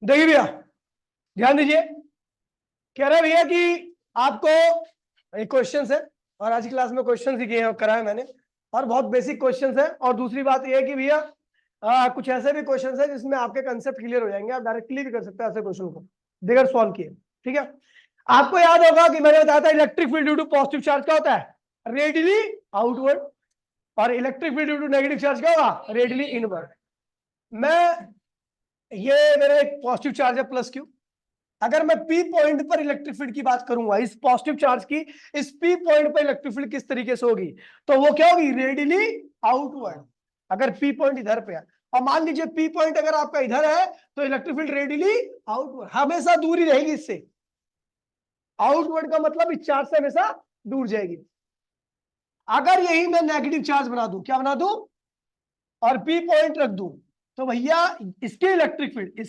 देखिए भैया, ध्यान दीजिए। कह रहा है भैया कि आपको एक क्वेश्चन है, और आज की क्लास में क्वेश्चन ही किए हैं, करा है मैंने, और बहुत बेसिक क्वेश्चन है। और दूसरी बात यह है कि भैया कुछ ऐसे भी क्वेश्चन है जिसमें आपके कंसेप्ट क्लियर हो जाएंगे, आप डायरेक्टली भी कर सकते हैं ऐसे क्वेश्चन को बगैर सॉल्व किए। ठीक है, आपको याद होगा कि मैंने बताया था electric field due to positive charge क्या होता है, रेडियली आउटवर्ड, और electric field due to negative charge क्या होगा, रेडियली इनवर्ड। ये मेरा एक पॉजिटिव चार्ज है प्लस क्यू। अगर मैं पी पॉइंट पर इलेक्ट्रिक फील्ड की बात करूंगा, इस पॉजिटिव चार्ज की इस पी पॉइंट पर इलेक्ट्रिक फील्ड किस तरीके से होगी, तो वो क्या होगी, रेडियली आउटवर्ड। अगर पी पॉइंट इधर पे है, और मान लीजिए पी पॉइंट अगर आपका इधर है, तो इलेक्ट्रिक फील्ड रेडियली आउटवर्ड, हमेशा दूर ही रहेगी इससे। आउटवर्ड का मतलब इस चार्ज से हमेशा दूर जाएगी। अगर यही मैं नेगेटिव चार्ज बना दूं, क्या बना दूं, और पी पॉइंट रख दूं, तो भैया इसकी इलेक्ट्रिक फील्ड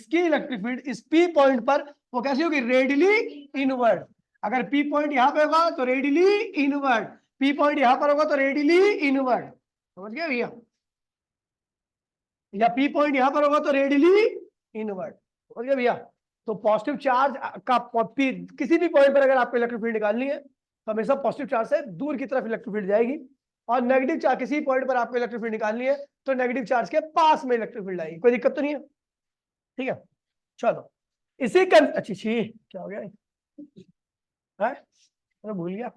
इस पी पॉइंट पर वो कैसी होगी, रेडियली इनवर्ड। अगर पी पॉइंट यहां पे होगा तो रेडियली इनवर्ड, पी पॉइंट यहां पर होगा तो रेडियली इनवर्ड। समझ गए भैया, या पी पॉइंट यहां पर होगा तो रेडियली इनवर्ड। समझ गए भैया। तो पॉजिटिव चार्ज का किसी भी पॉइंट पर अगर आपको इलेक्ट्रिक फील्ड निकालनी है, तो हमेशा पॉजिटिव चार्ज से दूर की तरफ इलेक्ट्रिक फील्ड जाएगी, और नेगेटिव चार्ज किसी पॉइंट पर आपको इलेक्ट्रिक फील्ड निकालनी है, तो नेगेटिव चार्ज के पास में इलेक्ट्रिक फील्ड आएगी। कोई दिक्कत तो नहीं है। ठीक है, चलो इसी का अच्छी क्या हो गया है? मैं भूल गया।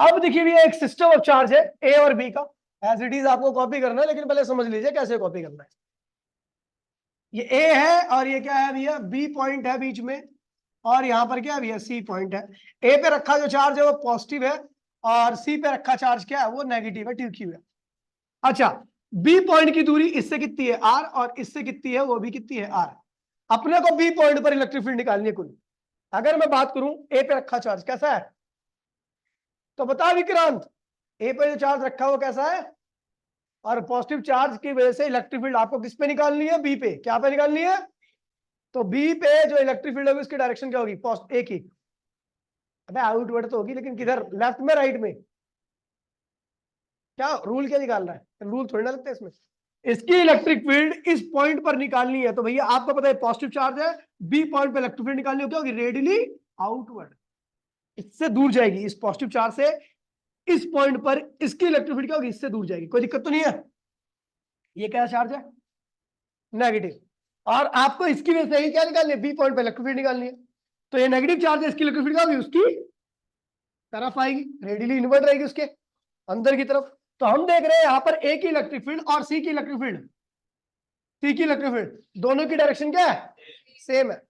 अब देखिए भैया, एक सिस्टम ऑफ चार्ज है ए और बी का, एज इट इज आपको कॉपी करना है, लेकिन पहले समझ लीजिए कैसे कॉपी करना है। ये ए है और ये क्या है भैया, बी पॉइंट है बीच में, और यहां पर क्या है भैया, सी पॉइंट है। ए पे रखा जो चार्ज है वो पॉजिटिव है, और सी पे रखा चार्ज क्या है, वो नेगेटिव है, ट्यू क्यू है। अच्छा, बी पॉइंट की दूरी इससे कितनी है, आर, और इससे कितनी है, वो भी कितनी है, आर। अपने को बी पॉइंट पर इलेक्ट्रिक फील्ड निकालनी है कुल। अगर मैं बात करूं ए पे रखा चार्ज कैसा है, तो बता विक्रांत, ए पे जो चार्ज रखा है वो कैसा है, और पॉजिटिव चार्ज की वजह से इलेक्ट्रिक फील्ड आपको किस पे निकालनी है, बी पे। क्या पे निकालनी है, तो बी पे जो इलेक्ट्रिक फील्ड होगी उसकी डायरेक्शन क्या होगी, ए की। अबे आउटवर्ड तो होगी, लेकिन किधर, लेफ्ट में राइट में, क्या रूल क्या निकाल रहा है, रूल थोड़ी ना लगता है इसमें। इसकी इलेक्ट्रिक फील्ड इस पॉइंट पर निकालनी है, तो भैया आपको पता है पॉजिटिव चार्ज है, बी पॉइंट पर इलेक्ट्रिक फील्ड निकालनी हो, क्या होगी, रेडियली आउटवर्ड, इससे दूर जाएगी। इस पॉजिटिव चार्ज से इस पॉइंट पर इसकी इलेक्ट्रिक फील्ड क्या होगी, इससे दूर जाएगी। कोई दिक्कत तो नहीं है। ये क्या चार्ज है, नेगेटिव, और आपको इसकी वजह से ही क्या निकालनी है, बी पॉइंट पर इलेक्ट्रिक फील्ड निकालनी है। तो ये नेगेटिव चार्ज है, इसकी इलेक्ट्रिक फील्ड क्या होगी, उसकी तरफ आएगी, रेडियली इनवर्ट रहेगी उसके अंदर की तरफ। तो हम देख रहे हैं यहां पर ए की इलेक्ट्रिक फील्ड और सी की इलेक्ट्रिक फील्ड, सी की इलेक्ट्रिक फील्ड दोनों की डायरेक्शन क्या है, सेम है।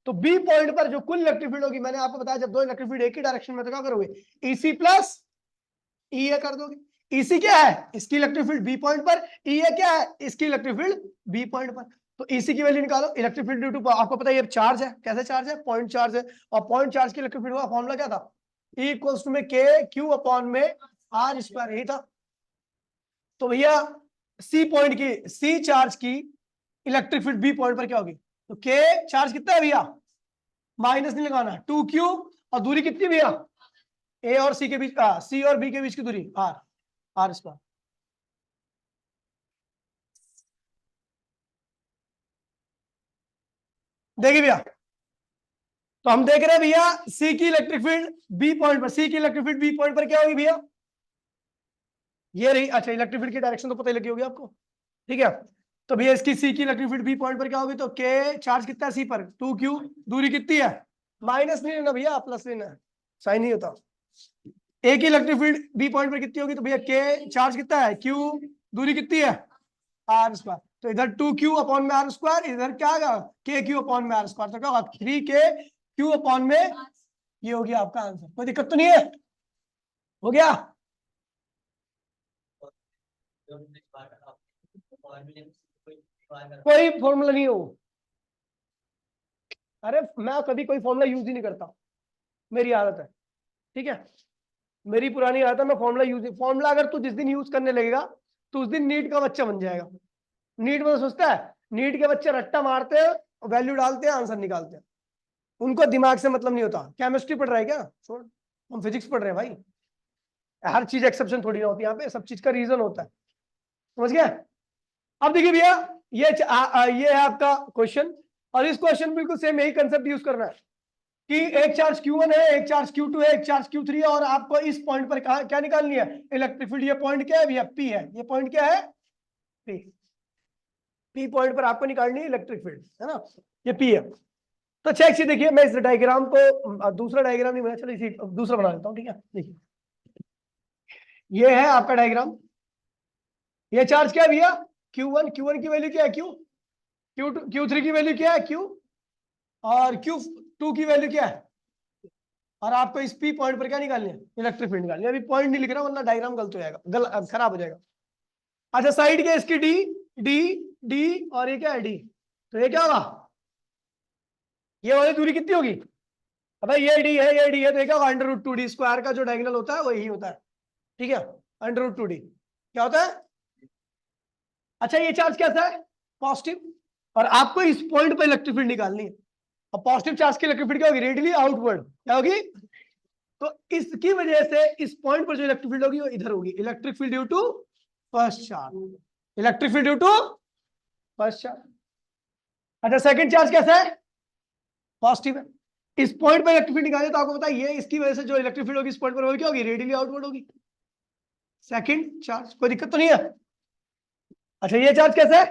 तो बी पॉइंट पर जो कुल इलेक्ट्रिक फील्ड होगी, मैंने आपको बताया जब दो इलेक्ट्रिक फील्ड एक ही डायरेक्शन में तो क्या करोगे, ईसी प्लस ई ए कर दोगे। ईसी क्या है, इसकी इलेक्ट्रिक फील्ड बी पॉइंट पर, ई ए क्या है, इसकी इलेक्ट्रिक फील्ड बी पॉइंट पर। तो ईसी की वैल्यू निकालो, इलेक्ट्रिक फील्ड ड्यू टू, आपको पता है ये चार्ज है, कैसे चार्ज है, पॉइंट चार्ज है, और पॉइंट चार्ज की इलेक्ट्रिक फील्ड का फॉर्मूला क्या था, ई इक्वल्स टू में के क्यू अपॉन में आर स्क्वायर, यही था। तो भैया सी पॉइंट की, सी चार्ज की इलेक्ट्रिक फील्ड बी पॉइंट पर क्या होगी, तो के चार्ज कितना है भैया, माइनस नहीं लगाना, 2q, और दूरी कितनी भैया, ए और सी के बीच, सी और बी के बीच की दूरी आर, आर स्क्वायर। देखिए भैया, तो हम देख रहे हैं भैया सी की इलेक्ट्रिक फील्ड बी पॉइंट पर, सी की इलेक्ट्रिक फील्ड बी पॉइंट पर क्या होगी भैया, ये रही। अच्छा, इलेक्ट्रिक फील्ड की डायरेक्शन तो पता ही लगी होगी आपको, ठीक है। तो भैया इसकी सी की इलेक्ट्रिक फील्ड बी पॉइंट पर क्या होगी, तो के चार्ज कितना है सी पर, 2q, दूरी कितनी है, माइनस नहीं लेना भैया, प्लस लेना है, साइन नहीं होता। ए की इलेक्ट्रिक फील्ड बी पॉइंट पर कितनी होगी, तो भैया के चार्ज कितना है, क्यू, दूरी कितनी है, आर स्क्वायर। तो इधर 2q अपॉन में आर स्क्वायर, इधर क्या आएगा, के क्यू अपॉन में आर स्क्वायर, तो क्या होगा 3k क्यू अपॉन में, ये हो गया आपका आंसर। कोई दिक्कत तो नहीं है, हो गया। कोई फॉर्मूला नहीं हो, अरे मैं कभी कोई फॉर्मूला यूज ही नहीं करता, मेरी आदत है, ठीक है, मेरी पुरानी आदत है, मैं फॉर्मूला फॉर्मूला अगर तू जिस दिन यूज करने लगेगा, तो उस दिन नीट का बच्चा बन जाएगा। नीट में तो सोचता है, नीट के बच्चे रट्टा मारते हैं, वैल्यू डालते हैं, आंसर निकालते हैं, उनको दिमाग से मतलब नहीं होता। केमिस्ट्री पढ़ रहा है क्या, छोड़, हम फिजिक्स पढ़ रहे हैं भाई। हर चीज एक्सेप्शन थोड़ी ना होती, यहाँ पे सब चीज का रीजन होता है, समझ गया। अब देखिए भैया, ये है आपका क्वेश्चन, और इस क्वेश्चन बिल्कुल सेम यही कंसेप्ट यूज करना है कि एक चार्ज Q1 है, एक चार्ज Q2 है, एक चार्ज Q3 है, और आपको इस पॉइंट पर क्या निकालनी है? Electric field. ये पॉइंट क्या है भैया? P है। ये पॉइंट क्या है? P। P पॉइंट पर आपको निकालनी है इलेक्ट्रिक फील्ड, है ना? ये P है। तो अच्छा, एक देखिए, मैं इस डायग्राम को, दूसरा डायग्राम नहीं बना, चलो इसी दूसरा बना लेता हूँ, ठीक है? देखिए, ये है आपका डायग्राम। ये चार्ज क्या है भैया? Q1। Q1 की वैल्यू क्या है? Q। Q2, Q3 की वैल्यू क्या है? Q। और Q2 की वैल्यू क्या है? और आपको इस P पॉइंट पर क्या निकालनी है? इलेक्ट्रिक फील्ड निकालनी है। अभी पॉइंट नहीं लिख रहा वरना डायग्राम गलत हो जाएगा, खराब हो जाएगा। अच्छा, साइड क्या है इसकी? डी, डी, डी, और ये क्या है? डी। तो ये क्या होगा? ये वाली दूरी कितनी होगी? अब ये डी है, ये डी है, तो ये क्या होगा? √2d स्क्वायर का जो डायगोनल होता है वही होता है, ठीक है? √2d क्या होता है? अच्छा, ये चार्ज कैसा है? पॉजिटिव। और आपको इस पॉइंट पर इलेक्ट्रिक फील्ड निकालनी है। और पॉजिटिव चार्ज की इलेक्ट्रिक फील्ड क्या होगी? Radially outward. क्या होगी? तो इसकी वजह से इस पॉइंट पर जो इलेक्ट्रिक फील्ड होगी वो इधर होगी। Electric field due to first charge. Electric field due to first charge. अच्छा, सेकंड चार्ज कैसा है? पॉजिटिव है। इस पॉइंट पर इलेक्ट्रिक फील्ड निकाले तो आपको पता है ये इसकी वजह से जो इलेक्ट्रिक फील्ड होगी इस पॉइंट पर वो क्या होगी? रेडियली आउटवर्ड होगी। सेकंड चार्ज, कोई दिक्कत तो नहीं है? अच्छा, ये चार्ज कैसा है?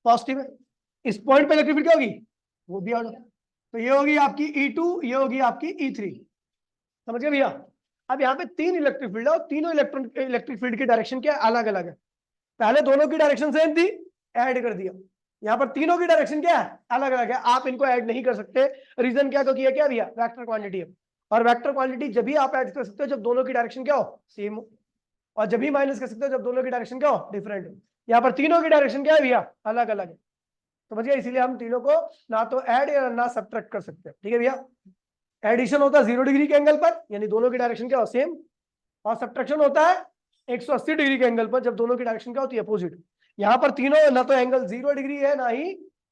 पॉजिटिव है। इस पॉइंट पर इलेक्ट्रिक फील्ड क्या होगी? वो भी आउट। तो ये होगी आपकी E2, ये होगी आपकी E3। समझ गए भैया? अब यहाँ पे तीन इलेक्ट्रिक फील्ड है और तीनों इलेक्ट्रिक फील्ड की डायरेक्शन क्या है? अलग अलग है। पहले दोनों की डायरेक्शन सेम थी, ऐड कर दिया। यहाँ पर तीनों की डायरेक्शन क्या है? अलग अलग है। आप इनको ऐड नहीं कर सकते। रीजन क्या? क्योंकि ये क्या भैया? वेक्टर क्वांटिटी है। और वेक्टर क्वांटिटी जब भी आप ऐड कर सकते हो जब दोनों की डायरेक्शन क्या हो? सेम हो। और जब भी माइनस कर सकते हो जब दोनों की डायरेक्शन क्या हो? डिफरेंट हो। यहाँ पर तीनों की डायरेक्शन क्या है भैया? अलग अलग है। समझ गया? इसीलिए हम तीनों को ना तो ऐड या ना सब्ट्रैक्ट कर सकते हैं, ठीक है भैया? एडिशन होता है 0 डिग्री के एंगल पर, यानी दोनों की डायरेक्शन क्या हो? सेम। और सब्ट्रैक्शन होता है 180 डिग्री के एंगल पर, जब दोनों की डायरेक्शन क्या होती है? अपोजिट। यहाँ पर तीनों ना तो एंगल 0 डिग्री है ना ही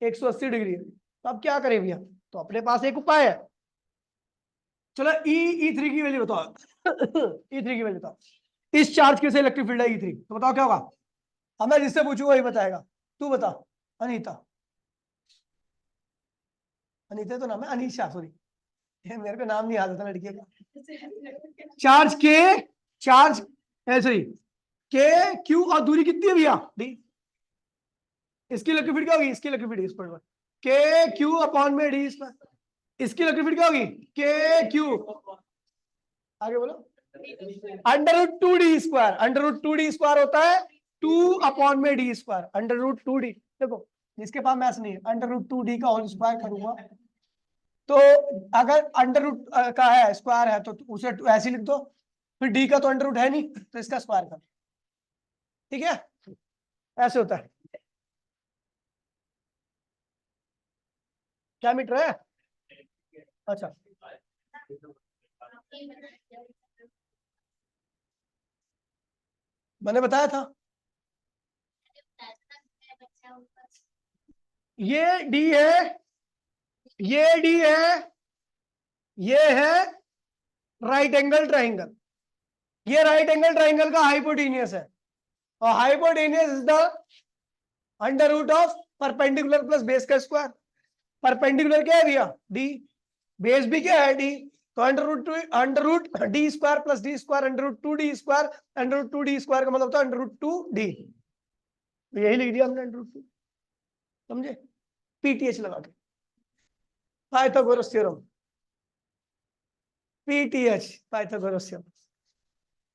180 डिग्री है। तो अब क्या करें भैया? तो अपने पास एक उपाय है। चलो, E3 की वैल्यू बताओ। E3 की वैल्यू बताओ। इस चार्ज के से इलेक्ट्रिक फील्ड है E3, तो बताओ क्या होगा? अब मैं जिससे पूछूंगा वही बताएगा। तू बता। अनीता। अनीता तो नाम है, अनीशा सॉरी, मेरे को नाम नहीं याद था लड़की का। चार्ज के, चार्ज सॉरी, के क्यू, और दूरी कितनी है भैया? डी। इसकी इलेक्ट्रिक फील्ड क्या होगी? इसकी इलेक्ट्रिक फील्ड इस पर के क्यू अपॉन में डी स्क्वायर। इसकी इलेक्ट्रिक फील्ड क्या होगी? के क्यू, आगे बोलो, √2d²। √2d² होता है 2 अपॉन में डी स्क्वायर। √2d, देखो जिसके पास मैथ्स नहीं है, √2d का होल स्क्वायर करूंगा तो अगर अंडर रूट का है, स्क्वायर है, तो उसे ऐसे लिख दो। फिर डी का तो अंडर रूट है नहीं, तो इसका स्क्वायर कर, ठीक है? ऐसे होता है। क्या मीटर है? अच्छा, मैंने बताया था। ये डी है, ये डी है, ये है राइट एंगल ट्राइंगल। ये राइट एंगल ट्राइंगल का हाइपोटेनियस है, और hypotenuse is the under root of perpendicular plus base का स्क्वायर। परपेंडिकुलर क्या है भैया? डी। बेस भी क्या है? डी। तो अंडर रूट डी² प्लस डी² √2d², √2d² का मतलब होता है √2d। तो यही लिख दिया हमने, √2। समझे? पीटीएच लगा के, Pythagoras theorem, PTH, Pythagoras theorem.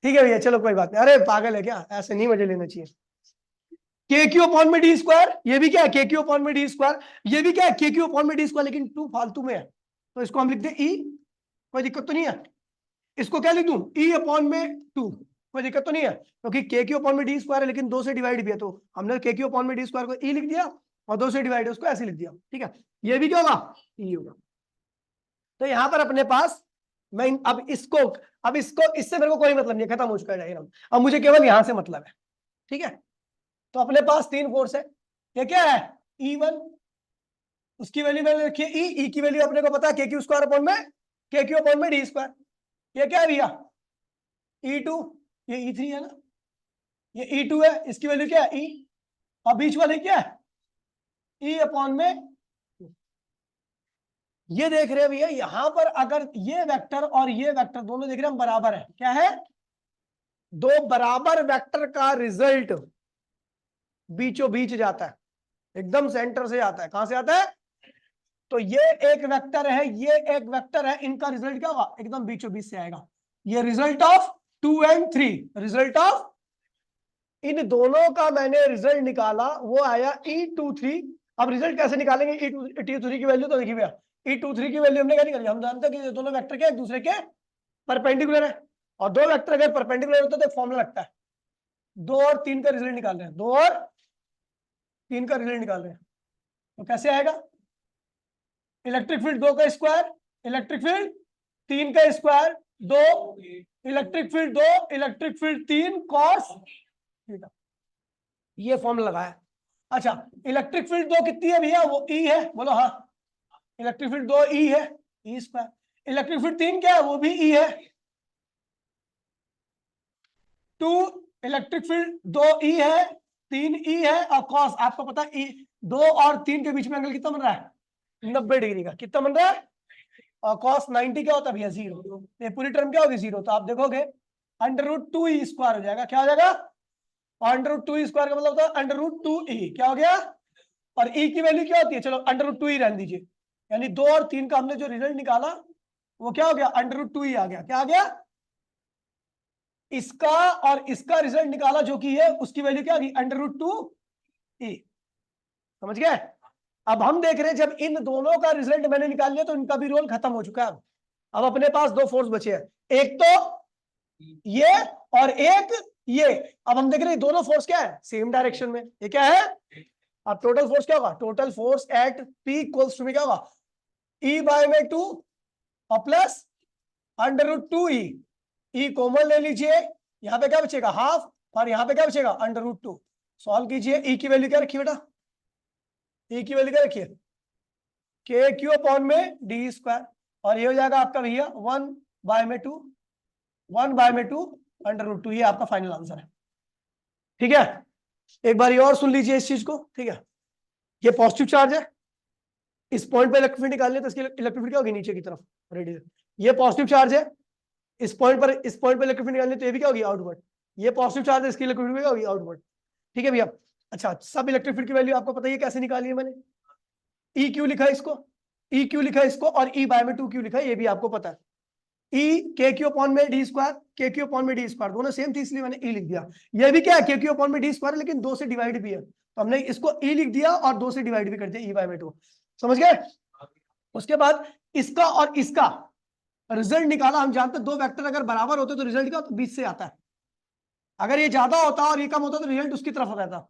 ठीक है भैया, चलो कोई बात नहीं। अरे पागल है क्या? ऐसे नहीं मजे लेना चाहिए। के क्यू अपॉन में डी², ये भी क्या है? के क्यू अपॉन में डी², ये भी क्या है? के क्यू अपॉन में डी², लेकिन 2 फालतू में है, तो इसको हम लिखते हैं ई। कोई दिक्कत तो नहीं है? इसको क्या लिख दूं? ई अपॉन में 2, कोई दिक्कत तो नहीं है? क्योंकि के क्यू अपॉन में डी² है, लेकिन 2 से डिवाइड भी है, तो हमने के क्यू अपॉन में डी² को ई लिख दिया, और 2 से डिवाइड है उसको ऐसे लिख दिया, ठीक है? ये भी क्या होगा? ई होगा। तो यहां पर अपने पास, मैं अब इसको इससे मेरे को कोई मतलब नहीं है, खत्म हो चुका है डायग्राम। अब मुझे केवल यहां से मतलब है, ठीक है? तो अपने पास 3 फोर्स है। ये क्या है? E1, उसकी वैल्यू मैंने रखी है ई की वैल्यू अपने को पता है के क्यू अपॉन में डी²। ये क्या है भैया? E2, ये E3 है ना, ये E2 है, इसकी वैल्यू क्या है? ई। और बीच वाले क्या है, ई अपॉन में। ये देख रहे हैं भैया, यहां पर अगर ये वेक्टर और ये वेक्टर दोनों देख रहे हैं हम बराबर है, क्या है, दो बराबर वेक्टर का रिजल्ट बीचों बीच जाता है, एकदम सेंटर से आता है। कहां से आता है, तो ये एक वेक्टर है, ये एक वेक्टर है, इनका रिजल्ट क्या होगा, एकदम बीचों बीच से आएगा। ये result of 2 and 3, result of इन दोनों का मैंने रिजल्ट निकाला, वो आया E23। अब रिजल्ट कैसे निकालेंगे, E23 की वैल्यू तो देखिए भैया, E23 की वैल्यू हमने क्या निकाली, हम जानते हैं कि ये दोनों वेक्टर क्या एक दूसरे के परपेंडिकुलर है, और दो वेक्टर अगर परपेंडिकुलर होता है तो फॉर्मूला लगता है, 2 और 3 का रिजल्ट निकाल रहे हैं, 2 और 3 का रिजल्ट निकाल रहे हैं, तो कैसे आएगा, इलेक्ट्रिक फील्ड 2 का स्क्वायर, इलेक्ट्रिक फील्ड 3 का square, 2 electric field 2 electric field 3 cos theta, ये फॉर्मूला लगाया। अच्छा, इलेक्ट्रिक फील्ड 2 कितनी है भैया, वो ई है, बोलो हाँ, इलेक्ट्रिक फील्ड 2 ई है, ई स्क्वायर। इलेक्ट्रिक फील्ड 3 क्या है, वो भी ई है, 2 इलेक्ट्रिक फील्ड 2 ई है, 3 ई है, और कॉस आपको पता है 2 और 3 के बीच में एंगल कितना बन रहा है, 90 डिग्री का, कितना बन रहा है, और कॉस 90 क्या होता है भैया, 0, ये पूरी टर्म क्या होगी 0, तो आप देखोगे √2e स्क्वायर हो जाएगा, क्या हो जाएगा, √2e स्क्वायर का मतलब होता है √2e, क्या हो गया, और e की वैल्यू क्या होती है, चलो √2e रहने दीजिए, यानी 2 और 3 का हमने जो रिजल्ट निकाला वो क्या हो गया, √2e आ गया, क्या आ गया, इसका और इसका रिजल्ट निकाला जो कि है उसकी वैल्यू क्या आ गई, √2e, समझ गए। अब हम देख रहे हैं जब इन दोनों का रिजल्ट मैंने निकाल लिया तो इनका भी रोल खत्म हो चुका है। अब अपने पास दो फोर्स बचे हैं, एक तो ये और एक ये। अब हम देख रहे हैं दोनों फोर्स क्या है, सेम डायरेक्शन में, ये क्या है, अब टोटल फोर्स क्या होगा, total force at P equals to क्या होगा, E/2 और प्लस √2e, E कॉमन ले लीजिए, यहां पे क्या बचेगा हाफ, और यहां पे क्या बचेगा √2। सॉल्व कीजिए, E की वैल्यू क्या रखिए बेटा, E की वैल्यू क्या रखिए, KQ अपॉन में D स्क्वायर, और ये हो जाएगा आपका भैया 1/2 √2, ये आपका फाइनल आंसर है। ठीक है, एक बार और सुन लीजिए इस चीज को, ठीक है, ये पॉजिटिव चार्ज है, इस पॉइंट पे इलेक्ट्रिक फील्ड निकालने तो इसकी इलेक्ट्रिक फील्ड क्या होगी, नीचे की तरफ रेडियल, ये पॉजिटिव चार्ज है, इस पॉइंट पे इलेक्ट्रिक फील्ड निकालने तो ये भी क्या होगी आउटवर्ड, ये पॉजिटिव चार्ज है, इसकी इलेक्ट्रिक फील्ड क्या होगी आउटवर्ड। ठीक है भैया, अच्छा सब इलेक्ट्रिक फील्ड की वैल्यू आपको पता है कैसे निकाली है मैंने, ई क्यू लिखा है इसको, ई क्यू लिखा है इसको, और E/2 क्यू लिखा है, ये भी आपको पता है, ई KQ अपॉन में D स्क्वायर, KQ अपॉन में D स्क्वायर दोनों सेम थी इसलिए मैंने E लिख दिया, ये भी क्या है KQ अपॉन में D स्क्वायर लेकिन 2 से डिवाइड भी है, तो हमने इसको E लिख दिया और 2 से डिवाइड भी कर दिया, E/2, समझ गए। उसके बाद इसका और इसका रिजल्ट निकाला, हम जानते हैं दो वेक्टर अगर बराबर होते तो रिजल्ट क्या, तो बीच से आता है, अगर ये ज्यादा होता और ये कम होता तो रिजल्ट उसकी तरफ रहता,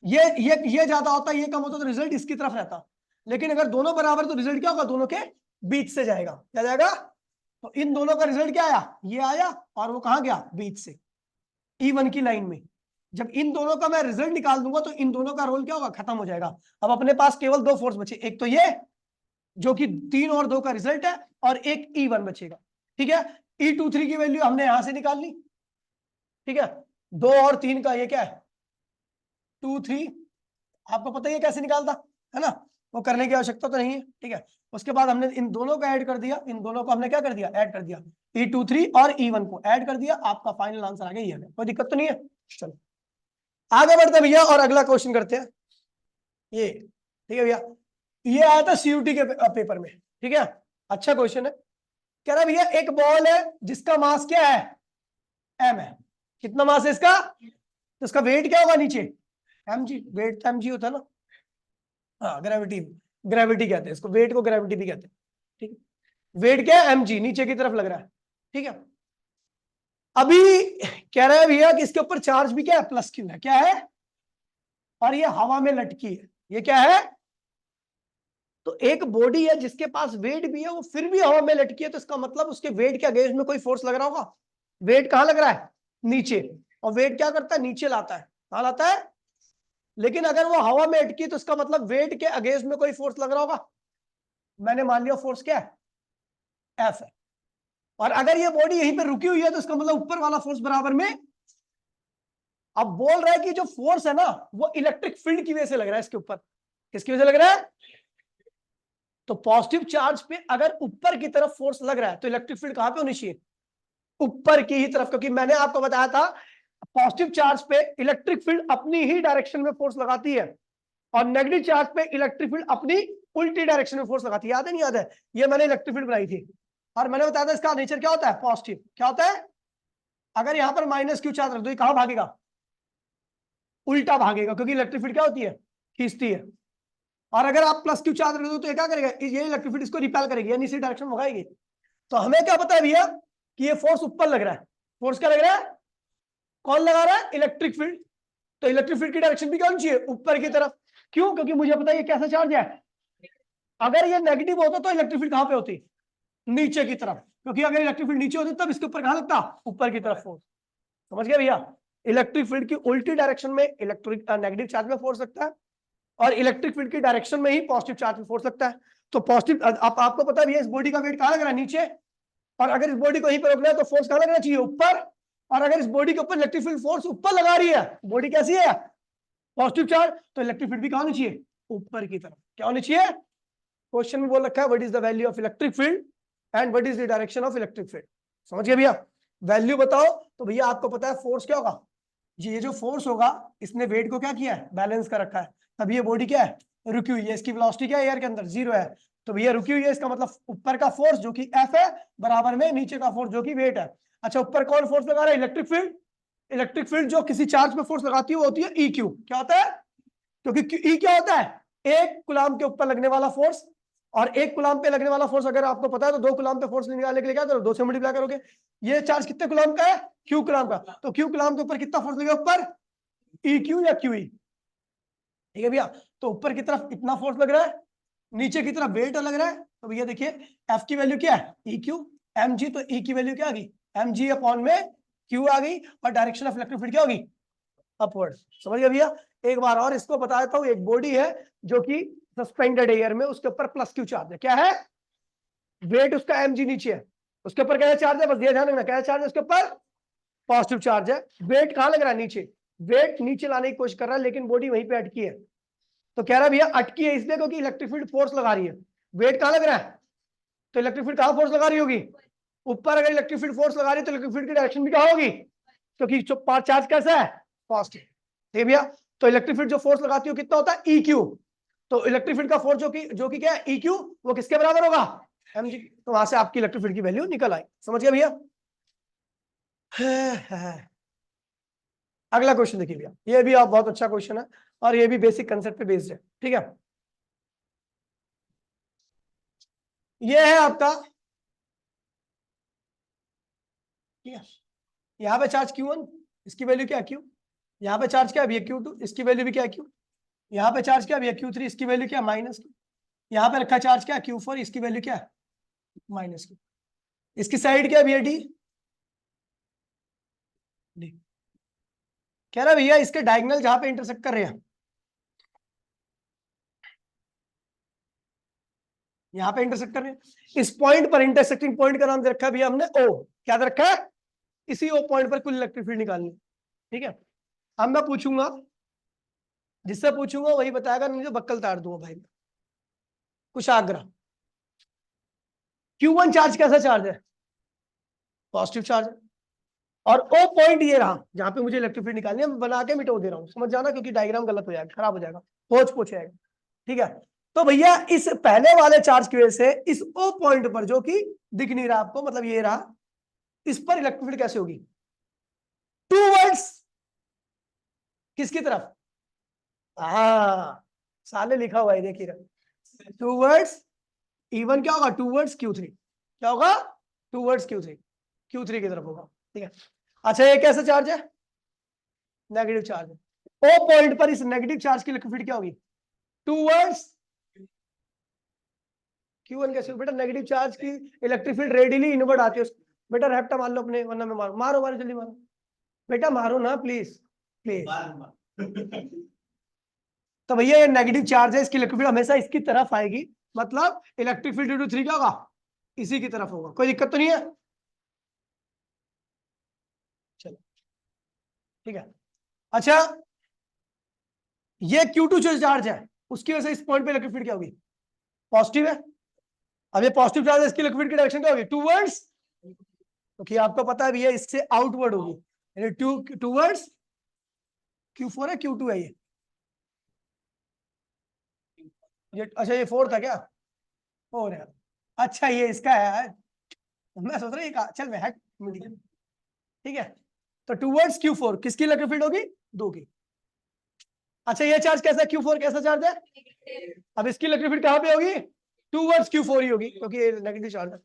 ये ज्यादा होता ये कम होता तो रिजल्ट इसकी तरफ रहता, लेकिन अगर दोनों बराबर तो रिजल्ट क्या होगा, दोनों के बीच से जाएगा, क्या जाएगा, तो इन दोनों का रिजल्ट क्या आया, ये आया, और वो कहां गया, बीच से E1 की लाइन में। जब इन दोनों का मैं रिजल्ट निकाल दूंगा तो इन दोनों का रोल क्या होगा, खत्म हो जाएगा। अब अपने पास केवल दो फोर्स बचे, एक तो ये जो कि 3 और 2 का रिजल्ट है, और एक E1 बचेगा। ठीक है, E23 की वैल्यू हमने यहां से निकाल ली, ठीक है, 2 और 3 का ये क्या है 2 3, आपको पता ही है कैसे निकालता है ना, वो करने की आवश्यकता तो नहीं है। ठीक है, उसके बाद हमने इन दोनों को ऐड कर दिया, इन दोनों को हमने क्या कर दिया, ऐड कर दिया, E23 और E1 को ऐड कर दिया, आपका फाइनल आंसर आ गया, ये कोई दिक्कत तो नहीं है। चलो आगे बढ़ते हैं भैया और अगला क्वेश्चन करते हैं, ये ठीक है भैया, ये आया था CUT के पेपर में, ठीक है, अच्छा क्वेश्चन है। कह रहा भैया एक बॉल है जिसका मास क्या है, m है, कितना मास है इसका, तो इसका वेट क्या होगा नीचे, mg, वेट mg होता है ना, हाँ ग्रेविटी, ग्रेविटी कहते हैं इसको, वेट को ग्रेविटी भी कहते हैं। ठीक है, वेट क्या है mg, नीचे की तरफ लग रहा है। ठीक है, अभी कह रहा है भैया कि इसके ऊपर चार्ज भी क्या है, +q है, क्या है, और ये हवा में लटकी है, ये क्या है, तो एक बॉडी है जिसके पास वेट भी है, वो फिर भी हवा में लटकी है, तो इसका मतलब उसके वेट के अगेंस्ट में कोई फोर्स लग रहा होगा। वेट कहां लग रहा है, नीचे, और वेट क्या करता है, नीचे लाता है, कहां लाता है, लेकिन अगर वो हवा में अटकी तो इसका मतलब वेट के अगेंस्ट में कोई फोर्स लग रहा होगा। मैंने मान लिया फोर्स क्या है, F है, और अगर ये बॉडी यहीं पे रुकी हुई है तो इसका मतलब ऊपर वाला फोर्स बराबर में अब बोल रहा है कि जो फोर्स है ना वो इलेक्ट्रिक फील्ड की वजह से लग रहा है इसके ऊपर। किसकी वजह से लग रहा है? तो पॉजिटिव चार्ज पे अगर ऊपर की तरफ फोर्स लग रहा है तो इलेक्ट्रिक फील्ड कहां पे होनी चाहिए? ऊपर की ही तरफ, क्योंकि मैंने आपको बताया था पॉजिटिव चार्ज पे इलेक्ट्रिक फील्ड अपनी ही डायरेक्शन में फोर्स लगाती है और नेगेटिव चार्ज पे इलेक्ट्रिक फील्ड अपनी उल्टी डायरेक्शन में फोर्स लगाती है। याद है नहीं याद है? ये मैंने इलेक्ट्रिक फील्ड बनाई थी और मैंने बताया था इसका नेचर क्या होता है? पॉजिटिव। क्या होता है? अगर यहां पर माइनस क्यू चार्ज रख दो ये कहां भागेगा? उल्टा भागेगा, क्योंकि इलेक्ट्रिक फील्ड क्या होती है? खींचती है। और अगर आप प्लस क्यू चार्ज रख दो तो ये क्या करेगा? ये इलेक्ट्रिक फील्ड इसको रिपेल करेगी यानी इसी डायरेक्शन में भगाएगी। तो हमें क्या पता है भैया कि ये फोर्स ऊपर लग रहा है। फोर्स क्या लग रहा है? कौन लगा रहा है? Electric field. तो इलेक्ट्रिक फील्ड की डायरेक्शन भी क्या होनी चाहिए? ऊपर की तरफ। क्यों? क्योंकि मुझे पता है ये कैसा चार्ज है। अगर ये नेगेटिव होता तो इलेक्ट्रिक फील्ड कहां पे होती? नीचे की तरफ। क्योंकि अगर इलेक्ट्रिक फील्ड नीचे होती तब इसके ऊपर कहां लगता? ऊपर की तरफ फोर्स। समझ गया भैया? इलेक्ट्रिक फील्ड की उल्टी डायरेक्शन में इलेक्ट्रिक नेगेटिव चार्ज में फोर्स लगता है और इलेक्ट्रिक फील्ड की डायरेक्शन में ही पॉजिटिव चार्ज में फोर्स लगता है। तो पॉजिटिव आपको पता है भैया इस बॉडी का वेट कहां लग रहा है? नीचे। और अगर इस बॉडी को यहीं पर रोकना है तो फोर्स कहां लगना चाहिए? ऊपर। और अगर इस बॉडी के ऊपर इलेक्ट्रिक फील्ड फोर्स ऊपर लगा रही है, बॉडी कैसी है? पॉजिटिव चार्ज, तो इलेक्ट्रिक फील्ड भी कहां होनी चाहिए? ऊपर की तरफ। क्या होनी चाहिए? क्वेश्चन में बोल रखा है what is the value of electric field and what is the direction of electric field. समझ गए भैया? वैल्यू बताओ। तो भैया आपको पता है फोर्स क्या होगा? ये जो फोर्स होगा इसने वेट को क्या किया है? बैलेंस कर रखा है। तब ये बॉडी क्या है? रुकी हुई है। इसकी वेलोसिटी क्या है? एयर के अंदर 0 है। तो भैया रुकी हुई है इसका मतलब ऊपर का फोर्स जो कि F है बराबर में नीचे का फोर्स जो कि वेट है। अच्छा ऊपर कौन फोर्स लगा रहा है? Electric field. इलेक्ट्रिक फील्ड जो किसी चार्ज पे फोर्स लगाती है वो होती है EQ। क्या होता है? क्योंकि E क्या होता है? एक कूलम के ऊपर लगने वाला फोर्स। और एक कूलम पे लगने वाला फोर्स अगर आपको पता है तो दो कूलम पे फोर्स निकालने के लिए क्या करो? 2 से मल्टीप्लाई करोगे। ये चार्ज कितने कूलम का है? Q कूलम का। तो Q कूलम के ऊपर कितना फोर्स लगेगा? ऊपर EQ या QE। ठीक है भैया? तो ऊपर की तरफ इतना फोर्स लग रहा है, नीचे की तरफ वेट लग रहा है। तो भैया देखिए F की वैल्यू क्या है? EQ। mg, तो E की वैल्यू क्या आ गई? mg अपॉन में Q आ गई। और डायरेक्शन ऑफ इलेक्ट्रिक फील्ड क्या होगी? अपवर्ड। समझ गया भैया? एक बार और इसको बता देता हूं। एक बॉडी है जो कि सस्पेंडेड एयर में, उसके ऊपर प्लस क्यू चार्ज है। क्या है? वेट उसका mg नीचे है, उसके ऊपर क्या चार्ज है? बस ये ध्यान रखना क्या चार्ज है उसके ऊपर? पॉजिटिव चार्ज है। वेट कहां लग रहा है? नीचे। वेट नीचे लाने की कोशिश कर रहा है लेकिन बॉडी वहीं पे अटकी है। तो कह रहा है भैया अटकी है इसलिए क्योंकि इलेक्ट्रिक फील्ड फोर्स लगा रही है। वेट कहां लग रहा है? तो इलेक्ट्रिक फील्ड कहां फोर्स लगा रही होगी? ऊपर। अगर इलेक्ट्रिक फील्ड फोर्स लगा रही है तो इलेक्ट्रिक फील्ड की डायरेक्शन भी क्या होगी? क्योंकि चार्ज कैसा है? पॉजिटिव। ठीक भैया? तो इलेक्ट्रिक फील्ड जो फोर्स लगाती है कितना होता है? EQ। तो इलेक्ट्रिक फील्ड का फोर्स जो कि क्या है? EQ, वो किसके बराबर होगा? mg। तो वहां से आपकी इलेक्ट्रिक फील्ड की वैल्यू निकल आई। समझ गया भैया? अगला क्वेश्चन देखिए भैया, ये भी आप बहुत अच्छा क्वेश्चन है और ये भी बेसिक कंसेप्ट पे बेस्ड है। ठीक है? ये है आपका, ठीक है, यहाँ पे चार्ज Q1, इसकी वैल्यू क्या है? Q। यहाँ पे चार्ज क्या है भैया? Q2, इसकी वैल्यू भी क्या है? Q। यहाँ पे चार्ज क्या है भैया? Q3, इसकी वैल्यू क्या है? -Q। यहाँ पे रखा चार्ज क्या है? Q4, इसकी वैल्यू क्या है? -Q। इसकी साइड क्या है भैया? D। D कह रहा भैया इसके डायगोनल जहां पे इंटरसेक्ट कर रहे हैं, यहाँ पे इंटरसेक्ट कर रहे हैं, इस पॉइंट पर इंटरसेक्टिंग पॉइंट का नाम दे रखा है भैया हमने O। क्या दे रखा है? इसी O पॉइंट पर कुल इलेक्ट्रिक फील्ड निकालनी है। ठीक है? अब मैं पूछूंगा, जिससे पूछूंगा वही बताएगा, मुझे बक्कल तार दूंगा भाई। कुशाग्र। Q1 चार्ज कैसा चार्ज है? पॉजिटिव चार्ज है। और O पॉइंट ये रहा जहां पे मुझे इलेक्ट्रिक फील्ड निकालनी है। मैं बना के मिटो दे रहा हूं, समझ जाना, क्योंकि डायग्राम गलत हो जाएगा, खराब हो जाएगा, पोच पोच जाएगा। ठीक है? तो भैया इस पहले वाले चार्ज की वजह से इस O पॉइंट पर, जो कि दिख नहीं रहा आपको, मतलब ये रहा, इस पर इलेक्ट्रिक फील्ड कैसे होगी? टूवर्ड्स किसकी तरफ? हाँ, साले लिखा हुआ है देखिए, टूवर्ड्स E1 क्या होगा? Towards Q3। क्या होगा? Towards Q3। Q3 की तरफ होगा। ठीक है? अच्छा ये कैसा चार्ज है? नेगेटिव चार्ज है। O पॉइंट पर इस नेगेटिव चार्ज की इलेक्ट्रिक फील्ड क्या होगी? टूवर्ड्स Q1 कैसे? बेटा नेगेटिव चार्ज की इलेक्ट्रिक फील्ड रेडियली इनवर्ड आती है। बेटा रैप्टा मान लो अपने, वरना मैं मारो मारो मारो जल्दी मारो बेटा, मारो ना प्लीज प्लीज। तो भैया ये नेगेटिव चार्ज है, इसकी इलेक्ट्रिक फील्ड हमेशा इसकी तरफ आएगी, मतलब इलेक्ट्रिक फील्ड ड्यू टू 3 क्या होगा? इसी की तरफ होगा। कोई दिक्कत तो नहीं है? चलो ठीक है। अच्छा ये Q2 जो चार्ज है उसकी वजह से इस पॉइंट पे इलेक्ट्रिक फील्ड क्या होगी? पॉजिटिव है। अब ये पॉजिटिव चार्ज है, इसकी इलेक्ट्रिक फील्ड की डायरेक्शन क्या होगी? टूवर्ड्स, क्योंकि आपको पता है भैया इससे आउटवर्ड होगी, यानी टूवर्ड्स Q4 है Q2 है ये अच्छा ये 4 था क्या? 4 है। अच्छा ये इसका है, मैं सोच रहा हूँ चल मैं ठीक है। तो टूवर्ड्स Q4 किसकी इलेक्ट्रिक फील्ड होगी? 2 की। अच्छा ये चार्ज कैसा है? Q4 कैसा चार्ज है? अब इसकी इलेक्ट्रिक फील्ड कहां पे होगी? टूवर्ड्स Q4 ही होगी, क्योंकि ये नेगेटिव चार्ज है।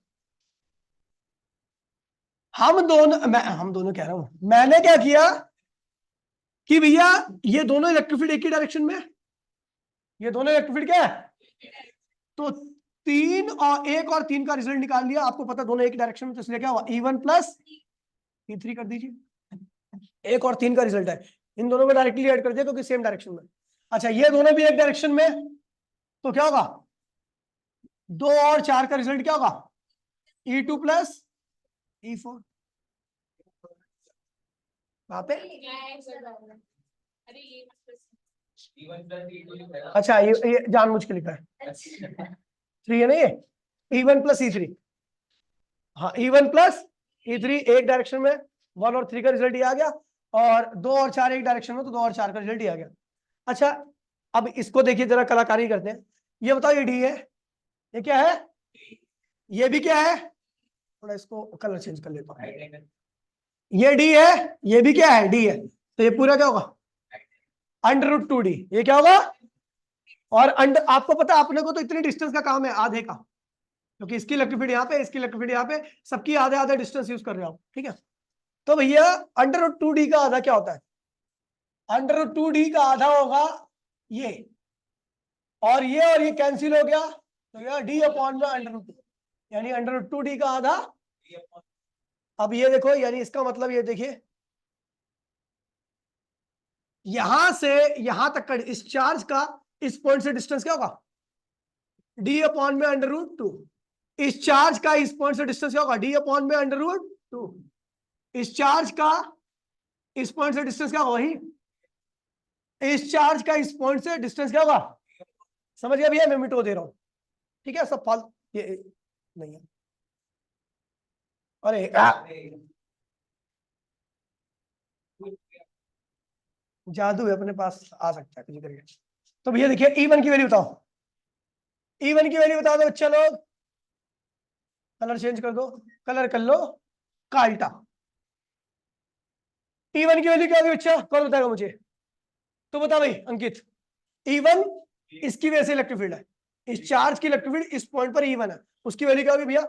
हम दोनों कह रहा हूं, मैंने क्या किया कि भैया ये दोनों इलेक्ट्रिक फील्ड एक ही डायरेक्शन में है, ये दोनों इलेक्ट्रिक फील्ड क्या है? तो 3 और 1 और 3 का रिजल्ट निकाल लिया, आपको पता दोनों एक डायरेक्शन में, तो इसलिए क्या हुआ? E1 प्लस E3 कर दीजिए। 1 और 3 का रिजल्ट है, इन दोनों को डायरेक्टली ऐड कर दिया क्योंकि सेम डायरेक्शन में। अच्छा ये दोनों भी एक डायरेक्शन में, तो क्या होगा? 2 और 4 का रिजल्ट क्या होगा? E2 plus E4। वहां पे अच्छा ये जानबूझ के लिखा है 3 है ना ये, E1 प्लस E3। हाँ E1 प्लस E3 एक डायरेक्शन में, 1 और 3 का रिजल्ट ये आ गया, और 2 और 4 एक डायरेक्शन में, तो 2 और 4 का रिजल्ट ये आ गया। अच्छा अब इसको देखिए जरा, कलाकारी करते हैं। ये बताओ ये डी है, ये क्या है? ये भी क्या है? थोड़ा इसको कलर चेंज कर लेता हूं। ये डी है, ये भी क्या है? डी है। तो ये पूरा क्या होगा? √2D। ये क्या होगा? और अंडर, आपको पता है अपने को तो इतनी डिस्टेंस का काम है आधे का, क्योंकि इसकी इलेक्ट्रिक फील्ड यहाँ पे, इसकी इलेक्ट्रिक फील्ड यहाँ पे, सबकी आधे आधे डिस्टेंस यूज कर रहे हो, ठीक है। तो भैया √2D का आधा क्या होता है? √2D का आधा होगा ये, और ये कैंसिल हो गया, तो यह D अपॉन में √2, यानी √2D का आधा। अब ये देखो, यानी इसका मतलब ये देखिए, यहां से यहां तक का इस चार्ज का इस पॉइंट से डिस्टेंस क्या होगा? D अपॉन में √2। इस चार्ज का इस पॉइंट से डिस्टेंस क्या होगा? D अपॉन में √2। इस चार्ज का इस पॉइंट से डिस्टेंस क्या होगा? वही इस चार्ज का इस पॉइंट से डिस्टेंस क्या होगा? समझ गया भैया? मैं मिटो दे रहा हूं, ठीक है। सब फाल ये नहीं है, अरे जादू है अपने पास, आ सकता है कुछ करके। तो भैया देखिए E1 की वैल्यू बताओ, E1 की वैल्यू बता दो बच्चा लोग, कलर चेंज कर दो, कलर कर लो काल्टा। E1 की वैल्यू क्या होगी बच्चा? कौन बताएगा मुझे? तो बता भाई अंकित। E1 इसकी वजह से इलेक्ट्रिक फील्ड है, इस चार्ज की इलेक्ट्रिक फील्ड इस पॉइंट पर E1 है, उसकी वैल्यू क्या होगी भैया?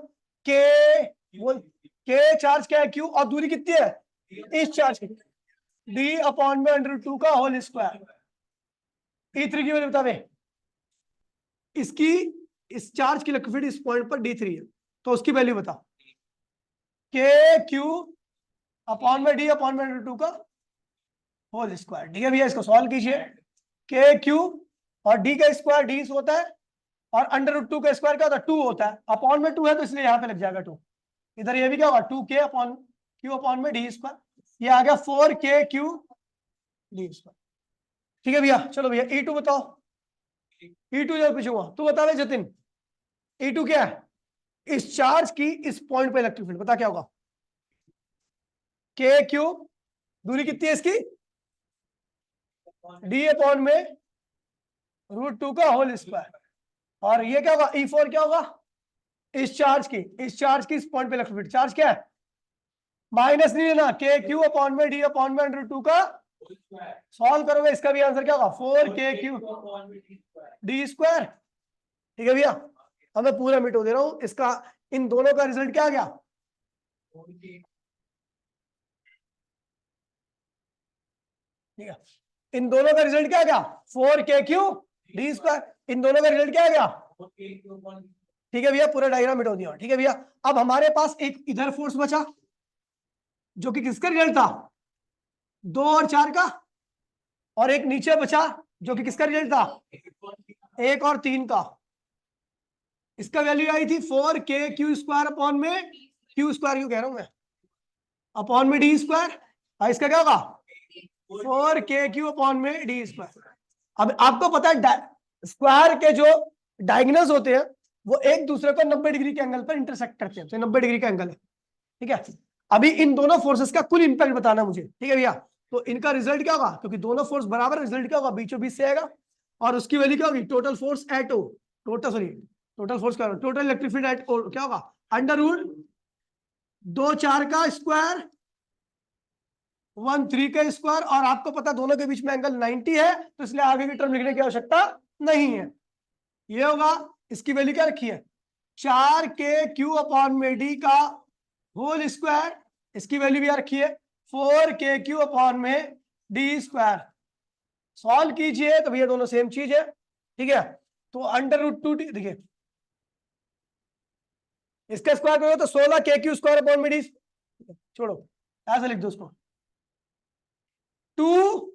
के चार्ज क्या है? Q, और दूरी कितनी है इस चार्ज की? D अपॉन में √2 का होल स्क्वायर। E3 की वैल्यू बता भाई, इसकी इस चार्ज की इलेक्ट्रिक फील्ड इस पॉइंट पर D3 है, तो उसकी वैल्यू बता। KQ अपॉन में D अपॉन में √2 का होल स्क्वायर। ठीक है भैया, इसको सॉल्व कीजिए। KQ और D का स्क्वायर D होता है, और √2 का स्क्वायर क्या होता है? 2 होता है, अपॉन में 2 है तो इसलिए यहाँ पे लग जाएगा 2। इधर ये भी क्या होगा? 2K अपॉन Q अपॉन में D स्क्वायर, ये आ गया 4KQ D स्क्वायर। ठीक है भैया, चलो भैया E2 बताओ। E2 जो पूछूंगा, तू बता दे जतिन, E2 क्या है? इस चार्ज की इस पॉइंट पे इलेक्ट्रिक फील्ड बता क्या होगा? KQ, दूरी कितनी है इसकी? D अपॉन में √2 का होल स्क्वायर, और ये क्या होगा? E4 क्या होगा? इस चार्ज की इस पॉइंट पे इलेक्ट्रिक फील्ड, चार्ज क्या है? माइनस नहीं लेना, KQ अपॉन में D अपॉन में √2 का सॉल्व करोगे, इसका भी आंसर क्या होगा? 4KQ D square. ठीक है भैया, अब मैं पूरा मिटो दे रहा हूं इसका, इन दोनों का रिजल्ट क्या आ गया? ठीक है, इन दोनों का रिजल्ट क्या आ गया? 4KQ D square. इन दोनों का रिजल्ट क्या आ गया? ठीक है भैया, पूरा डायग्राम मिटो दिया। ठीक है भैया, अब हमारे पास एक इधर फोर्स बचा, जो कि किसका रिजल्ट था? 2 और 4 का, और एक नीचे बचा जो कि किसका रिजल्ट था? 1 और 3 का। इसका वैल्यू आई थी 4KQ स्क्वायर अपॉन में Q स्क्वायर, क्यों कह रहा हूं मैं, अपॉन में D स्क्वायर, और इसका क्या होगा? 4k³/d²। अब आपको पता है स्क्वायर के जो डायगोनल्स होते हैं वो एक दूसरे को 90 डिग्री के एंगल पर इंटरसेक्ट करते हैं, तो 90 डिग्री का एंगल है, ठीक है। अभी इन दोनों फोर्सेस का कुल इंपैक्ट बताना मुझे, ठीक है भैया। तो इनका रिजल्ट क्या होगा, क्योंकि दोनों फोर्स बराबर, रिजल्ट क्या होगा, बीचों बीच से आएगा, और उसकी वैल्यू क्या होगी, total force at O, total force क्या होगा, total electric field at O क्या होगा, √2 4 का स्क्वायर 1 3 का स्क्वायर, और आपको पता दोनों के बीच में एंगल 90 है, तो इसलिए आगे की टर्म लिखने की आवश्यकता नहीं है। ये होगा, इसकी वैल्यू क्या रखी है, 4k³ का होल स्क्वायर, इसकी वैल्यू भी रखी है 4k³ सॉल्व कीजिए तो भैया दोनों सेम चीज है, ठीक है। तो √2 देखिए, इसका स्क्वायर करोगे तो 16k²/d, छोड़ो ऐसे लिख दो उसको, 2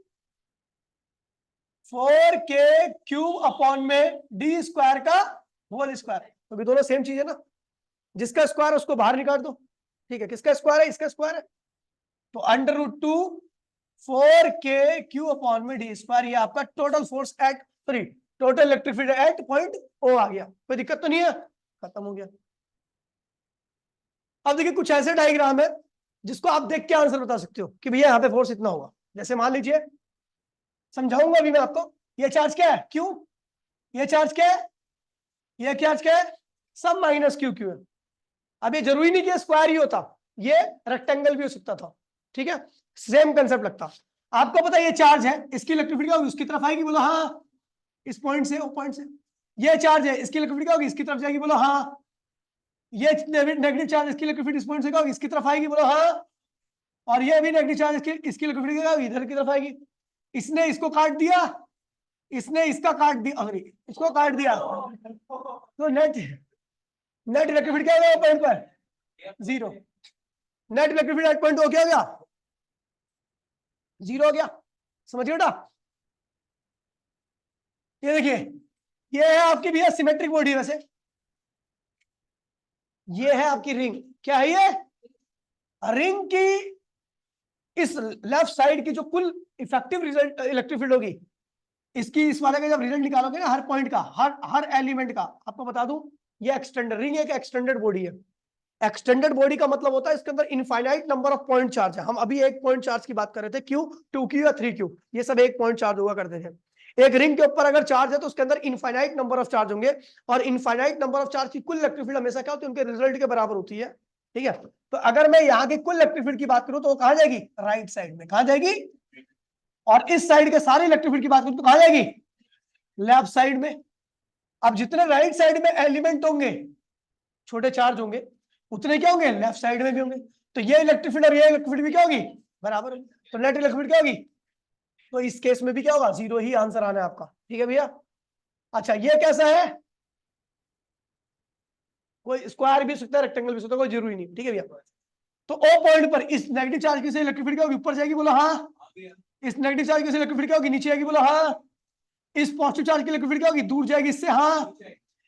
4k³/d² का होल स्क्वायर, क्योंकि दोनों सेम चीज है ना, जिसका स्क्वायर उसको बाहर निकाल दो, ठीक है। किसका स्क्वायर है, इसका स्क्वायर है, तो √2 4k³/d², ये आपका total force at total electric field at point O आ गया। कोई दिक्कत तो नहीं है, खत्म हो गया। अब देखिए कुछ ऐसे डायग्राम है जिसको आप देख के आंसर बता सकते हो कि भैया यहाँ पे फोर्स इतना होगा। जैसे मान लीजिए, समझाऊंगा अभी मैं आपको, ये चार्ज क्या है, क्यू, ये चार्ज क्या है, ये चार्ज क्या है, सब -q है। अब ये जरूरी नहीं कि स्क्वायर ही होता, ये रेक्टेंगल भी हो सकता था, ठीक है, सेम कंसेप्ट लगता। आपको पता है ये चार्ज है, इसकी इलेक्ट्रिक फील्ड क्या होगी, उसकी तरफ आएगी, बोलो हाँ, इस पॉइंट से वो पॉइंट से। ये चार्ज है, इसकी इलेक्ट्रिक फील्ड क्या होगी, इसकी तरफ जाएगी, बोलो हाँ। ये नेगेटिव चार्ज, इसकी इलेक्ट्रिक फील्ड इस पॉइंट से क्या होगी, इसकी तरफ आएगी, बोलो हाँ। और ये भी नेगेटिव चार्ज, इसकी इलेक्ट्रिक फील्ड क्या होगी, इधर की तरफ आएगी। इसने इसको काट दिया, इसने इसका काट दिया, अरे इसको काट दिया, तो नेट इलेक्ट्रिक फील्ड क्या होगा पॉइंट पर, 0। Net electric field at point O क्या हो गया, 0 हो गया। समझिए बेटा, ये देखिए, ये है आपकी भैया सिमेट्रिक बॉडी, वैसे ये है आपकी रिंग, क्या है ये, रिंग की इस लेफ्ट साइड की जो कुल इफेक्टिव रिजल्ट इलेक्ट्रिक फील्ड होगी, इसकी इस वाले का जब रिजल्ट निकालोगे ना, हर पॉइंट का, हर एलिमेंट का, आपको बता दूं, ये एक्सटेंडेड रिंग एक एक्सटेंडेड बॉडी है। एक्सटेंडेड बॉडी का मतलब होता है इसके अंदर infinite number of point charge है। हम अभी एक पॉइंट चार्ज की बात कर रहे थे, क्यू, 2q या 3q, ये सब एक पॉइंट चार्ज हुआ करते थे। एक रिंग के ऊपर अगर चार्ज है तो उसके अंदर इनफाइनाइट नंबर ऑफ चार्ज होंगे, और इनफाइनाइट नंबर ऑफ चार्ज की कुल इलेक्ट्रिक फील्ड हमेशा क्या होती है, उनके रिजल्ट के बराबर होती है, ठीक है। तो अगर मैं यहाँ की कुल इलेक्ट्रिक फील्ड की बात करूं तो वो कहां जाएगी, राइट साइड में, कहां जाएगी, और इस साइड के सारे इलेक्ट्रिक फील्ड की बात करूं तो कहां जाएगी, लेफ्ट साइड में। अब जितने राइट साइड में एलिमेंट होंगे, छोटे चार्ज होंगे, उतने क्या होंगे, लेफ्ट साइड में भी होंगे। तो ये इलेक्ट्रिक फील्ड और ये इलेक्ट्रिक फील्ड भी क्या होगी, बराबर होगी। तो नेट इलेक्ट्रिक फील्ड क्या होगी, तो इस केस में भी क्या होगा, 0 ही आंसर आना है आपका, ठीक है भैया। अच्छा, ये कैसा है, कोई स्क्वायर भी सकता है, रेक्टेंगल भी सकता है, कोई जरूरी नहीं, ठीक है भैया। तो ओ पॉइंट पर इस नेगेटिव चार्ज की से इलेक्ट्रिक फील्ड क्या होगी, ऊपर जाएगी, बोलो हाँ। इस नेगेटिव चार्ज की से इलेक्ट्रिक फील्ड क्या होगी, नीचे आएगी, बोलो हाँ। इस पॉजिटिव चार्ज की इलेक्ट्रिक फील्ड क्या होगी, दूर जाएगी इससे, हाँ।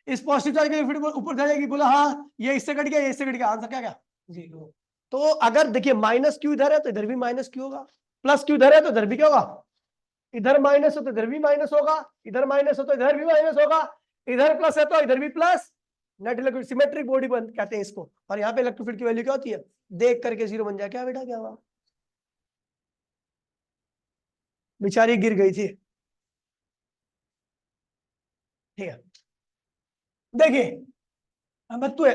इस पॉजिटिव चार्ज की इलेक्ट्रिक फील्ड ऊपर जाएगी, बोलो हाँ। ये इससे कट गया, ये इससे कट गया, आंसर क्या गया, 0। तो अगर देखिए -q इधर है तो इधर भी -q होगा, +q इधर है तो इधर भी क्या होगा, इधर माइनस हो तो इधर भी माइनस होगा, इधर माइनस हो तो इधर भी माइनस होगा, इधर प्लस है तो इधर भी plus. Net electric symmetric body कहते हैं इसको। और यहाँ पे इलेक्ट्रिक फील्ड की वैल्यू क्या होती है, देख करके 0 बन जाए, क्या बेटा क्या हुआ, बेचारी गिर गई थी, ठीक है। देखिए, अब तू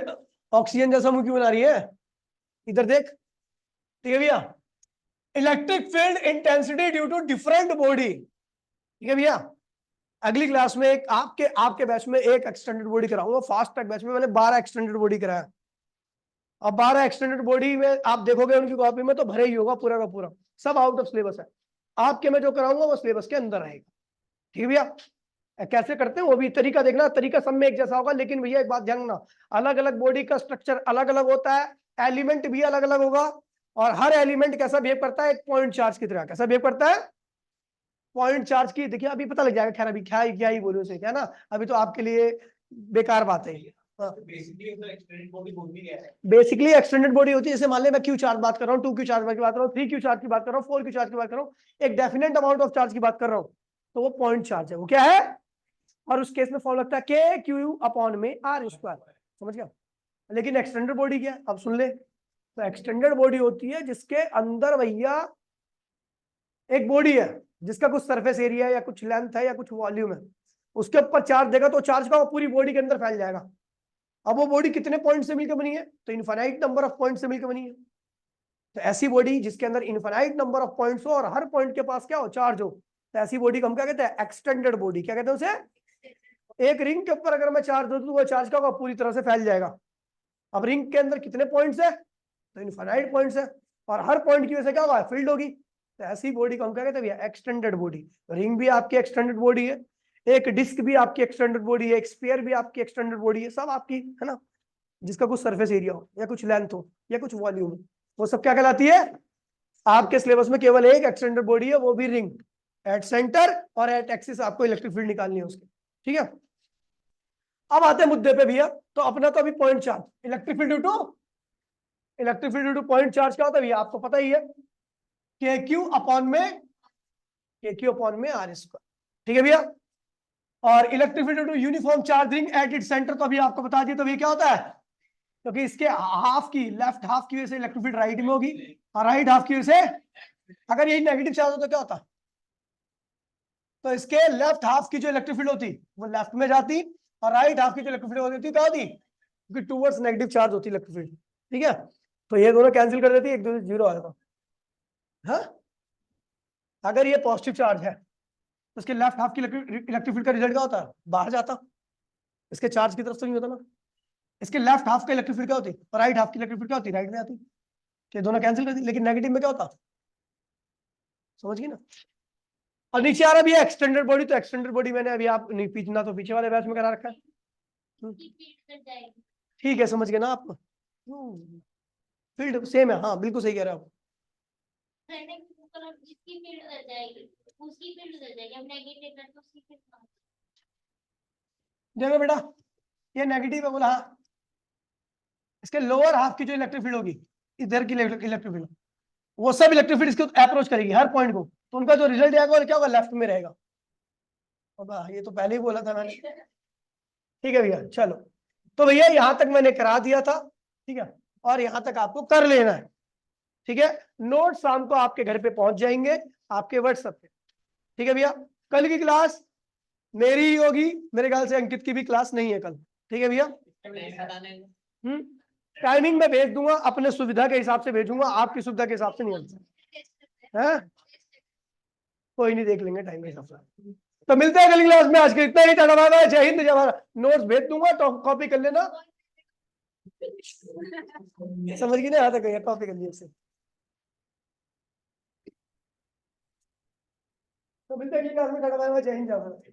ऑक्सीजन जैसा मुंह क्यों बना रही है, इधर देख, ठीक है भैया। Electric field intensity due to different body, ठीक है भैया। अगली क्लास में एक आपके बैच में एक एक्सटेंडेड बॉडी कराऊंगा, फास्ट ट्रैक बैच में मैंने 12 एक्सटेंडेड बॉडी कराया। अब 12 एक्सटेंडेड बॉडी में आप देखोगे उनकी कॉपी में तो भरे ही होगा पूरा का पूरा, सब आउट ऑफ सिलेबस है। आपके में जो कराऊंगा वो सिलेबस के अंदर रहेगा, ठीक है भैया। कैसे करते हैं वो भी तरीका देखना, तरीका सब में एक जैसा होगा, लेकिन भैया एक बात ध्यान रखना, अलग अलग बॉडी का स्ट्रक्चर अलग अलग होता है, एलिमेंट भी अलग अलग होगा, और हर एलिमेंट कैसा बिहेव करता है, एक पॉइंट चार्ज की तरह कैसा बिहेव करता है, पॉइंट चार्ज की। देखिए अभी पता लग जाएगा, खैर अभी क्या ही बोलूं उसे, क्या ना, अभी तो आपके लिए बेकार बात है, बेसिकली एक्सटेंडेड बॉडी होती है, जैसे मान ले मैं क्यू चार्ज बात कर रहा हूँ, 2 क्यू चार्ज की बात कर रहा हूँ, 3 क्यू चार्ज की बात कर रहा हूँ, 4 क्यू चार्ज की बात कर रहा हूँ, एक डेफिनेट अमाउंट ऑफ चार्ज की बात कर रहा हूँ, तो वो पॉइंट चार्ज है। वो क्या है? और उस केस में फॉर्म लगता है के क्यू अपॉन में आर स्क्वायर। समझ गया? लेकिन एक्सटेंडेड बॉडी क्या है, अब सुन ले। तो एक्सटेंडेड बॉडी होती है जिसके अंदर भैया एक बॉडी है जिसका कुछ सरफेस एरिया है या कुछ लेंथ है या कुछ वॉल्यूम है, उसके ऊपर चार्ज देगा तो चार्ज का पूरी बॉडी के अंदर फैल जाएगा। अब वो बॉडी कितने पॉइंट से मिलकर बनी है? तो इनफाइनाइट नंबर ऑफ पॉइंट से मिलकर बनी है। तो ऐसी बॉडी जिसके अंदर इनफाइनाइट नंबर ऑफ पॉइंट्स हो और हर पॉइंट के पास क्या हो? चार्ज हो, तो ऐसी बॉडी को हम क्या कहते हैं? Extended body. क्या कहते हैं उसे? एक रिंग के ऊपर अगर मैं चार्ज दे दूं, वो चार्ज का होगा? पूरी तरह से फैल जाएगा। अब रिंग के अंदर कितने पॉइंट्स है? तो इनफाइनाइट पॉइंट्स है, और हर पॉइंट की वजह से क्या होगा? फील्ड होगी। तो ऐसी बॉडी को हम क्या कहते हैं भैया? Extended body. रिंग भी आपकी एक्सटेंडेड बॉडी है, एक डिस्क भी आपकी एक्सटेंडेड बॉडी है, एक स्फीयर भी आपकी एक्सटेंडेड बॉडी है, सब आपकी है ना, जिसका कुछ सरफेस एरिया हो या कुछ लेंथ हो या कुछ वॉल्यूम हो, वो सब क्या कहलाती है? आपके सिलेबस में केवल एक एक्सटेंडेड बॉडी है, वो भी रिंग। एट सेंटर और एट एक्सिस आपको इलेक्ट्रिक फील्ड निकालनी है उसकी। ठीक है, अब आते हैं मुद्दे पे भैया। तो अपना तो अभी point charge, electric field due to point charge क्या होता है भैया? आपको पता ही है, के क्यू अपॉन में आर स्क्वायर। ठीक है भैया, और electric field due to uniform charge ring at it centre, तो अभी आपको बता दिया। तो ये क्या होता है? क्योंकि इसके हाफ की, लेफ्ट हाफ की वजह से इलेक्ट्रिक फील्ड राइट में होगी, और राइट हाफ की वजह से, अगर यही नेगेटिव चार्ज होता तो क्या होता? तो इसके लेफ्ट हाफ की जो इलेक्ट्रिक फील्ड होती वो लेफ्ट में जाती, और राइट हाफ की जो इलेक्ट्रिक फील्ड होती क्या होती? क्योंकि टूवर्ड्स नेगेटिव चार्ज होती इलेक्ट्रिक फील्ड। ठीक है, तो ये दोनों कैंसिल कर देती, एक दूसरे जीरो आ जाता। हाँ, अगर ये पॉजिटिव चार्ज है तो इसके लेफ्ट हाफ की इलेक्ट्रिक फील्ड का रिजल्ट क्या होता है? बाहर जाता, इसके चार्ज की तरफ से नहीं होता ना। इसके लेफ्ट हाफ का इलेक्ट्रिक फील्ड क्या होती और राइट हाफ की इलेक्ट्रिक फील्ड क्या होती? राइट में आती। तो दोनों कैंसिल कर दी, लेकिन नेगेटिव में क्या होता? समझ गई ना? और नीचे आ रहा भी है एक्सटेंडेड बॉडी। तो एक्सटेंडेड बॉडी मैंने अभी आप नहीं पीछना तो पीछे वाले बैच में करा रखा है। ठीक है, समझ गए ना आप? फील्ड सेम है, हाँ बिल्कुल सही कह रहे हो आप। देखो बेटा, ये नेगेटिव है बोला, हाँ। इसके लोअर हाफ की जो इलेक्ट्रिक फील्ड होगी, इधर की इलेक्ट्रिक फील्ड, वो सब इलेक्ट्रिक फील्ड इसको अप्रोच करेगी हर पॉइंट को, तो उनका जो रिजल्ट आएगा वो क्या होगा? लेफ्ट में रहेगा। ये तो पहले ही बोला था मैंने। ठीक है भैया, चलो। तो भैया यहां तक मैंने करा दिया था, ठीक है, और यहां तक आपको कर लेना है। ठीक है, नोट शाम को आपके घर पे पहुंच जाएंगे, आपके व्हाट्सएप पे। ठीक है भैया, कल की क्लास मेरी ही होगी, मेरे ख्याल से अंकित की भी क्लास नहीं है कल। ठीक है भैया, टाइमिंग मैं भेज दूंगा, अपने सुविधा के हिसाब से भेजूंगा, आपकी सुविधा के हिसाब से नहीं है। कोई नहीं, देख लेंगे टाइम के हिसाब से। तो मिलते हैं अगली क्लास में, आज के इतना ही। टाटा बाय बाय, जय हिंद जय भारत। नोट्स भेज दूंगा तो कॉपी कर लेना। समझ गई ना? यहाँ तक कॉपी कर लिया। तो मिलते हैं अगली क्लास में। टाटा बाय बाय, जय हिंद जय भारत।